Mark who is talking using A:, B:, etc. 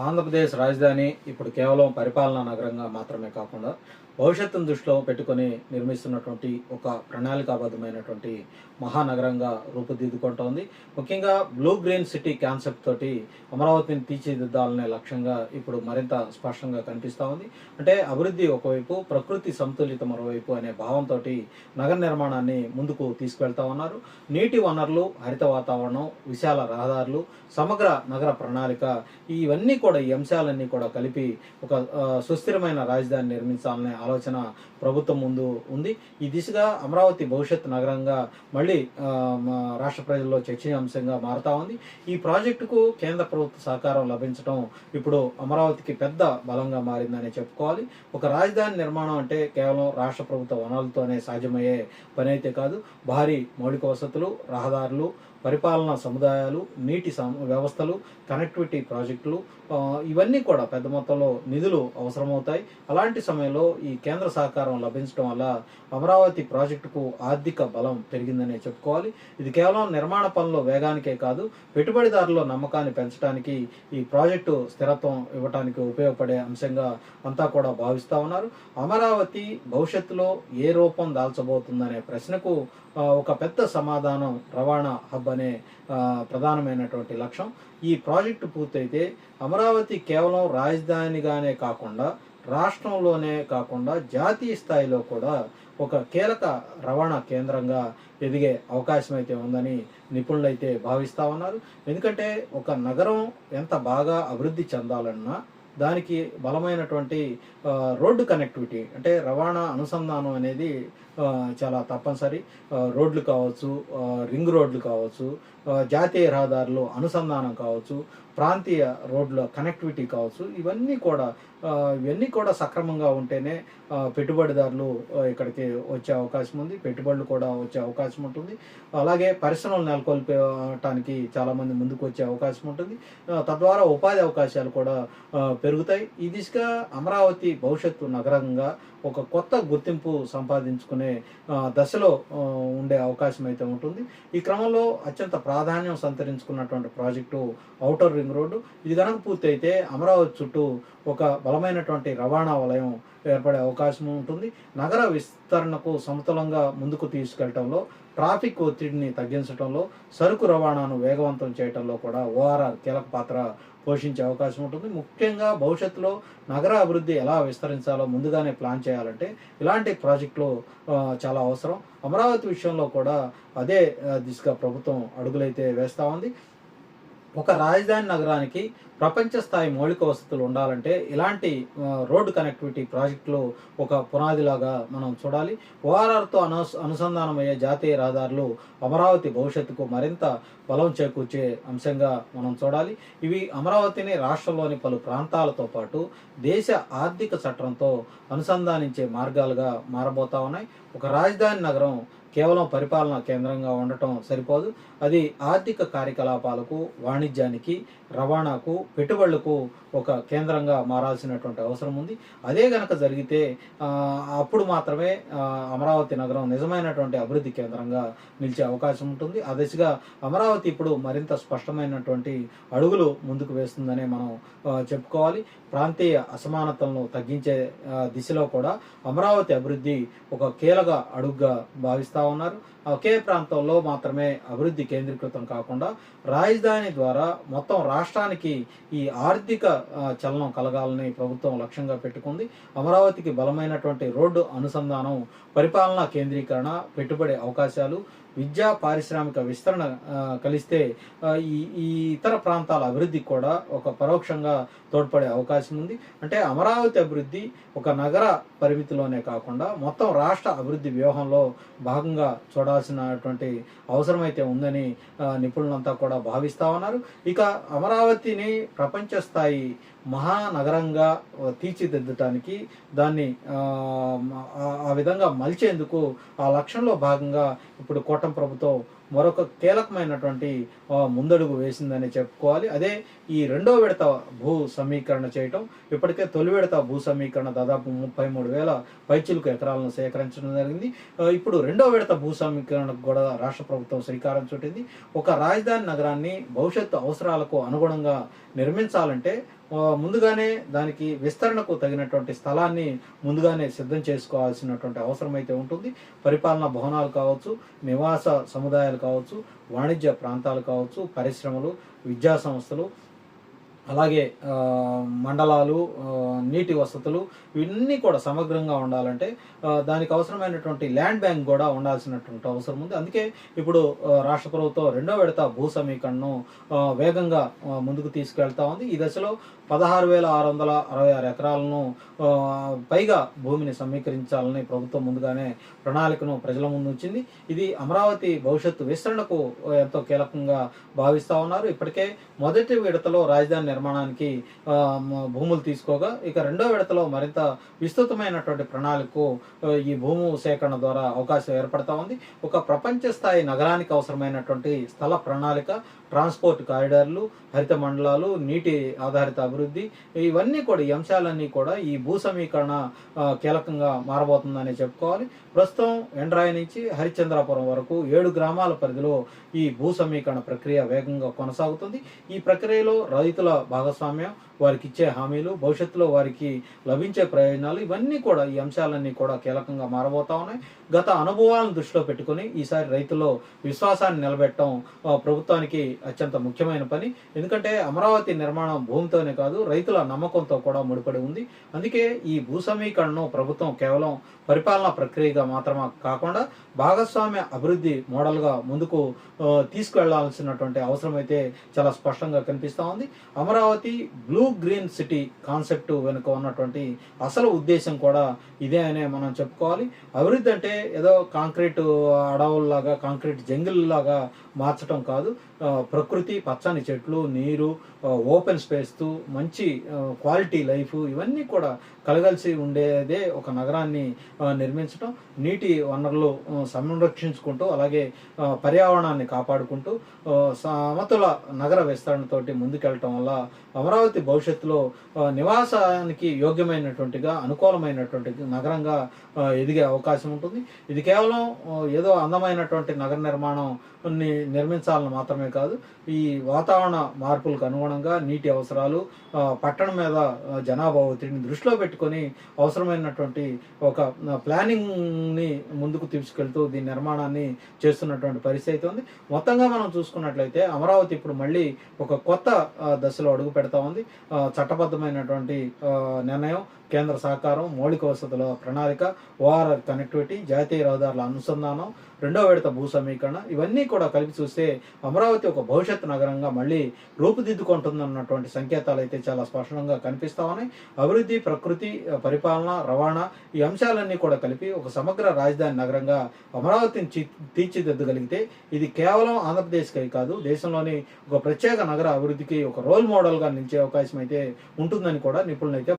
A: ఆంధ్రప్రదేశ్ రాజధాని ఇప్పుడు కేవలం పరిపాలనా నగరంగా మాత్రమే కాకుండా భవిష్యత్తును దృష్టిలో పెట్టుకొని నిర్మిస్తున్నటువంటి ఒక ప్రణాళికాబద్ధమైనటువంటి మహానగరంగా రూపుదిద్దుకుంటోంది. ముఖ్యంగా బ్లూ గ్రీన్ సిటీ కాన్సెప్ట్ తోటి అమరావతిని తీర్చిదిద్దాలనే లక్ష్యంగా ఇప్పుడు మరింత స్పష్టంగా కనిపిస్తూ ఉంది. అంటే అభివృద్ధి ఒకవైపు, ప్రకృతి సమతుల్యత మరోవైపు అనే భావంతో నగర నిర్మాణాన్ని ముందుకు తీసుకువెళ్తా ఉన్నారు. నీటి వనరులు, హరిత వాతావరణం, విశాల రహదారులు, సమగ్ర నగర ప్రణాళిక, ఇవన్నీ కూడా ఈ అంశాలన్నీ కూడా కలిపి ఒక సుస్థిరమైన రాజధాని నిర్మించాలనే ఆలోచన ప్రభుత్వం ముందు ఉంది. ఈ దిశగా అమరావతి భవిష్యత్ నగరంగా మళ్ళీ రాష్ట్ర ప్రజల్లో చర్చనీయాంశంగా మారుతా ఉంది. ఈ ప్రాజెక్టుకు కేంద్ర ప్రభుత్వ సహకారం లభించడం ఇప్పుడు అమరావతికి పెద్ద బలంగా మారిందని చెప్పుకోవాలి. ఒక రాజధాని నిర్మాణం అంటే కేవలం రాష్ట్ర ప్రభుత్వ వనరులతోనే సాధ్యమయ్యే పని అయితే కాదు. భారీ మౌలిక వసతులు, రహదారులు, పరిపాలనా సముదాయాలు, నీటి వ్యవస్థలు, కనెక్టివిటీ ప్రాజెక్టులు, ఇవన్నీ కూడా పెద్ద మొత్తంలో నిధులు అవసరమవుతాయి. అలాంటి సమయంలో ఈ కేంద్ర సహకారం లభించడం వల్ల అమరావతి ప్రాజెక్టుకు ఆర్థిక బలం పెరిగిందనే చెప్పుకోవాలి. ఇది కేవలం నిర్మాణ పనుల వేగానికే కాదు, పెట్టుబడిదారుల నమ్మకాన్ని పెంచడానికి, ఈ ప్రాజెక్టు స్థిరత్వం ఇవ్వడానికి ఉపయోగపడే అంశంగా అంతా కూడా భావిస్తూ ఉన్నారు. అమరావతి భవిష్యత్తులో ఏ రూపం దాల్చబోతుందనే ప్రశ్నకు ఒక పెద్ద సమాధానం రవాణా హబ్ అనే ప్రధానమైనటువంటి లక్ష్యం. ఈ ప్రాజెక్టు పూర్తయితే అమరావతి కేవలం రాజధానిగానే కాకుండా, రాష్ట్రంలోనే కాకుండా జాతీయ స్థాయిలో కూడా ఒక కీలక రవాణా కేంద్రంగా ఎదిగే అవకాశం అయితే ఉందని నిపుణులైతే భావిస్తూ ఉన్నారు. ఎందుకంటే ఒక నగరం ఎంత బాగా అభివృద్ధి చెందాలన్నా దానికి బలమైనటువంటి రోడ్డు కనెక్టివిటీ, అంటే రవాణా అనుసంధానం అనేది చాలా తప్పనిసరి. రోడ్లు కావచ్చు, రింగ్ రోడ్లు కావచ్చు, జాతీయ రహదారులు అనుసంధానం కావచ్చు, ప్రాంతీయ రోడ్ల కనెక్టివిటీ కావచ్చు, ఇవన్నీ కూడా సక్రమంగా ఉంటేనే పెట్టుబడిదారులు ఇక్కడికి వచ్చే అవకాశం ఉంది, పెట్టుబడులు కూడా వచ్చే అవకాశం ఉంటుంది. అలాగే పరిశ్రమలు నెలకొల్పడానికి చాలామంది ముందుకు వచ్చే అవకాశం ఉంటుంది. తద్వారా ఉపాధి అవకాశాలు కూడా పెరుగుతాయి. ఈ దిశగా అమరావతి భవిష్యత్తు నగరంగా ఒక కొత్త గుర్తింపు సంపాదించుకునే దశలో ఉండే అవకాశం అయితే ఉంటుంది. ఈ క్రమంలో అత్యంత ప్రాధాన్యం సంతరించుకున్నటువంటి ప్రాజెక్టు ఔటర్ రింగ్ రోడ్డు. ఇది కనుక పూర్తయితే అమరావతి చుట్టూ ఒక బలమైనటువంటి రవాణా వలయం ఏర్పడే అవకాశం ఉంటుంది. నగర విస్తరణకు సమతులంగా ముందుకు తీసుకెళ్లడంలో, ట్రాఫిక్ ఒత్తిడిని తగ్గించడంలో, సరుకు రవాణాను వేగవంతం చేయడంలో కూడా ఓఆర్ఆర్ కీలక పాత్ర పోషించే అవకాశం ఉంటుంది. ముఖ్యంగా భవిష్యత్తులో నగర అభివృద్ధి ఎలా విస్తరించాలో ముందుగానే ప్లాన్ చేయాలంటే ఇలాంటి ప్రాజెక్టులు చాలా అవసరం. అమరావతి విషయంలో కూడా అదే దిశగా ప్రభుత్వం అడుగులైతే వేస్తూ ఉంది. ఒక రాజధాని నగరానికి ప్రపంచ స్థాయి మౌలిక వసతులు ఉండాలంటే ఇలాంటి రోడ్డు కనెక్టివిటీ ప్రాజెక్టులు ఒక పునాదిలాగా మనం చూడాలి. ఓఆర్ఆర్తో అనుసంధానమయ్యే జాతీయ రహదారులు అమరావతి భవిష్యత్తుకు మరింత బలం చేకూర్చే అంశంగా మనం చూడాలి. ఇవి అమరావతిని రాష్ట్రంలోని పలు ప్రాంతాలతో పాటు దేశ ఆర్థిక చట్రంతో అనుసంధానించే మార్గాలుగా మారబోతా ఉన్నాయి. ఒక రాజధాని నగరం కేవలం పరిపాలనా కేంద్రంగా ఉండటం సరిపోదు. అది ఆర్థిక కార్యకలాపాలకు, వాణిజ్యానికి, రవాణాకు, పెట్టుబడులకు ఒక కేంద్రంగా మారాల్సినటువంటి అవసరం ఉంది. అదే గనక జరిగితే అప్పుడు మాత్రమే అమరావతి నగరం నిజమైనటువంటి అభివృద్ధి కేంద్రంగా నిలిచే అవకాశం ఉంటుంది. ఆ దిశగా అమరావతి ఇప్పుడు మరింత స్పష్టమైనటువంటి అడుగులు ముందుకు వేస్తుందనే మనం చెప్పుకోవాలి. ప్రాంతీయ అసమానతలను తగ్గించే దిశలో కూడా అమరావతి అభివృద్ధి ఒక కీలక అడుగుగా భావిస్తూ ఉన్నారు. ఒకే ప్రాంతంలో మాత్రమే అభివృద్ధి కేంద్రీకృతం కాకుండా రాజధాని ద్వారా మొత్తం రాష్ట్రానికి ఈ ఆర్థిక చలనం కలగాలని ప్రభుత్వం లక్ష్యంగా పెట్టుకుంది. అమరావతికి బలమైనటువంటి రోడ్డు అనుసంధానం, పరిపాలనా కేంద్రీకరణ, పెట్టుబడి అవకాశాలు, విద్యా, పారిశ్రామిక విస్తరణ కలిస్తే ఈ ఇతర ప్రాంతాల అభివృద్ధికి కూడా ఒక పరోక్షంగా తోడ్పడే అవకాశం ఉంది. అంటే అమరావతి అభివృద్ధి ఒక నగర పరిమితిలోనే కాకుండా మొత్తం రాష్ట్ర అభివృద్ధి వ్యూహంలో భాగంగా చూడాల్సినటువంటి అవసరమైతే ఉందని నిపుణులంతా కూడా భావిస్తూ ఉన్నారు. ఇక అమరావతిని ప్రపంచ స్థాయి మహానగరంగా తీర్చిదిద్దటానికి, దాన్ని ఆ విధంగా మలిచేందుకు ఆ లక్ష్యంలో భాగంగా ఇప్పుడు కూటమి ప్రభుత్వం మరొక కీలకమైనటువంటి ముందడుగు వేసిందని చెప్పుకోవాలి. అదే ఈ రెండో విడత భూ సమీకరణ చేయటం. ఇప్పటికే తొలి విడత భూ సమీకరణ దాదాపు 33,000 పైచిలుకు ఎకరాలను సేకరించడం జరిగింది. ఇప్పుడు రెండో విడత భూ సమీకరణకు కూడా రాష్ట్ర ప్రభుత్వం శ్రీకారం చుట్టింది. ఒక రాజధాని నగరాన్ని భవిష్యత్తు అవసరాలకు అనుగుణంగా నిర్మించాలంటే ముందుగానే దానికి విస్తరణకు తగినటువంటి స్థలాన్ని ముందుగానే సిద్ధం చేసుకోవాల్సినటువంటి అవసరం అయితే ఉంటుంది. పరిపాలనా భవనాలు కావచ్చు, నివాస సముదాయాలు కావచ్చు, వాణిజ్య ప్రాంతాలు కావచ్చు, పరిశ్రమలు, విద్యా సంస్థలు, అలాగే మండలాలు, నీటి వసతులు, ఇవన్నీ కూడా సమగ్రంగా ఉండాలంటే దానికి అవసరమైనటువంటి ల్యాండ్ బ్యాంక్ కూడా ఉండాల్సినటువంటి అవసరం ఉంది. అందుకే ఇప్పుడు రాష్ట్ర ప్రభుత్వం 2వ విడత భూ సమీకరణను వేగంగా ముందుకు తీసుకెళ్తా ఉంది. ఈ దశలో 16,666 ఎకరాలను పైగా భూమిని సమీకరించాలని ప్రభుత్వం ముందుగానే ప్రణాళికను ప్రజల ముందు ఉంచింది. ఇది అమరావతి భవిష్యత్తు విస్తరణకు ఎంతో కీలకంగా భావిస్తూ ఉన్నారు. ఇప్పటికే మొదటి విడతలో రాజధాని నిర్మాణానికి భూములు తీసుకోగా, ఇక 2వ విడతలో మరింత విస్తృతమైనటువంటి ప్రణాళికకు ఈ భూము సేకరణ ద్వారా అవకాశం ఏర్పడతా ఉంది. ఒక ప్రపంచ స్థాయి నగరానికి అవసరమైనటువంటి స్థల ప్రణాళిక, ట్రాన్స్పోర్ట్ కారిడార్లు, హరిత మండలాలు, నీటి ఆధారిత అభివృద్ధి, ఇవన్నీ కూడా ఈ అంశాలన్నీ కూడా ఈ భూ సమీకరణ కీలకంగా మారబోతుందని చెప్పుకోవాలి. ప్రస్తుతం ఎండ్రాయి నుంచి హరిశ్చంద్రాపురం వరకు 7 గ్రామాల పరిధిలో ఈ భూ సమీకరణ ప్రక్రియ వేగంగా కొనసాగుతుంది. ఈ ప్రక్రియలో రైతుల భాగస్వామ్యం, వారికి ఇచ్చే హామీలు, భవిష్యత్తులో వారికి లభించే ప్రయోజనాలు, ఇవన్నీ కూడా ఈ అంశాలన్నీ కూడా కీలకంగా మారబోతా ఉన్నాయి. గత అనుభవాలను దృష్టిలో పెట్టుకుని ఈసారి రైతుల్లో విశ్వాసాన్ని నిలబెట్టడం ప్రభుత్వానికి అత్యంత ముఖ్యమైన పని. ఎందుకంటే అమరావతి నిర్మాణం భూమితోనే కాదు, రైతుల నమ్మకంతో కూడా ముడిపడి ఉంది. అందుకే ఈ భూ సమీకరణను ప్రభుత్వం కేవలం పరిపాలనా ప్రక్రియగా మాత్రమే కాకుండా భాగస్వామ్య అభివృద్ధి మోడల్గా ముందుకు తీసుకువెళ్లాల్సినటువంటి అవసరం అయితే చాలా స్పష్టంగా కనిపిస్తూ ఉంది. Amaravati blue green city concept వెనుక ఉన్నటువంటి అసలు ఉద్దేశం కూడా ఇదే అనే మనం చెప్పుకోవాలి. అభివృద్ధి అంటే ఏదో కాంక్రీట్ అడవుల్లాగా, కాంక్రీట్ జంగిల్ లాగా మార్చడం కాదు. ప్రకృతి, పచ్చని చెట్లు, నీరు, ఓపెన్ స్పేస్, మంచి క్వాలిటీ లైఫ్, ఇవన్నీ కూడా కలగలిసి ఉండేదే ఒక నగరాన్ని నిర్మించడం. నీటి వనరులు సంరక్షించుకుంటూ, అలాగే పర్యావరణాన్ని కాపాడుకుంటూ సమతుల నగర విస్తరణతోటి ముందుకెళ్ళటం వల్ల అమరావతి భవిష్యత్తులో నివాసానికి యోగ్యమైనటువంటిగా, అనుకూలమైనటువంటి నగరంగా ఎదిగే అవకాశం ఉంటుంది. ఇది కేవలం ఏదో అందమైనటువంటి నగర నిర్మాణం నిర్మించాలని మాత్రమే కాదు, ఈ వాతావరణ మార్పులకు అనుగుణంగా నీటి అవసరాలు, పట్టణం మీద జనాభా ఒత్తిడిని దృష్టిలో పెట్టుకొని అవసరమైనటువంటి ఒక ప్లానింగ్ని ముందుకు తీసుకెళ్తూ దీని నిర్మాణాన్ని చేస్తున్నటువంటి పరిస్థితి ఉంది. మొత్తంగా మనం చూసుకున్నట్లయితే అమరావతి ఇప్పుడు మళ్ళీ ఒక కొత్త దశలో అడుగు పెడతా ఉంది. చట్టబద్ధమైనటువంటి నిర్ణయం, కేంద్ర సహకారం, మౌలిక వసతుల ప్రణాళిక, ఓఆర్ఆర్ కనెక్టివిటీ, జాతీయ రహదారుల అనుసంధానం, 2వ విడత భూ సమీకరణ, ఇవన్నీ కూడా కలిపి చూస్తే అమరావతి ఒక భవిష్యత్తు నగరంగా మళ్ళీ రూపుదిద్దుకుంటుందన్నటువంటి సంకేతాలు అయితే చాలా స్పష్టంగా కనిపిస్తా ఉన్నాయి. అభివృద్ధి, ప్రకృతి, పరిపాలన, రవాణా, ఈ అంశాలన్నీ కూడా కలిపి ఒక సమగ్ర రాజధాని నగరంగా అమరావతిని తీర్చిదిద్దగలిగితే ఇది కేవలం ఆంధ్రప్రదేశ్కి కాదు, దేశంలోని ఒక ప్రత్యేక నగర అభివృద్ధికి ఒక రోల్ మోడల్గా నిలిచే అవకాశం అయితే ఉంటుందని కూడా నిపుణులు అయితే